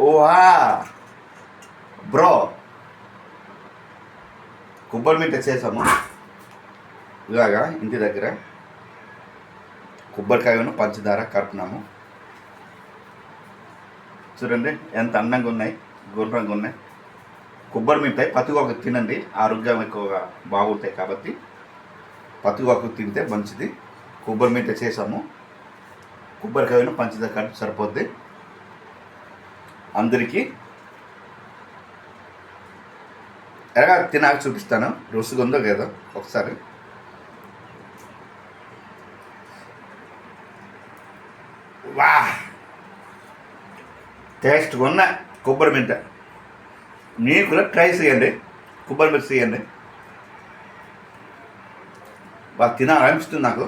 ఓహా బ్రో, కొబ్బరి మీట చేసాము ఇలాగా. ఇంటి దగ్గర కొబ్బరికాయను పంచదార కడుపునాము. చూడండి ఎంత అందంగా ఉన్నాయి, గుండ్రంగా ఉన్నాయి. కొబ్బరి మిఠాయి పత్తికొక తినండి, ఆరోగ్యం ఎక్కువగా బాగుంటాయి కాబట్టి పత్తికొక తింటే మంచిది. కొబ్బరి మిఠాయి చేసాము, కొబ్బరికాయను పంచదార కలిపి సరిపోద్ది. అందరికీ ఎలాగా తినాక చూపిస్తాను, రుచిగా ఉందో లేదో ఒకసారి. వా, టేస్ట్గా ఉన్న కొబ్బరి మిఠ. మీరు కూడా ట్రై చేయండి, కొబ్బరి మిఠ చేయండి. బాగా తినాలనిపిస్తుంది నాకు.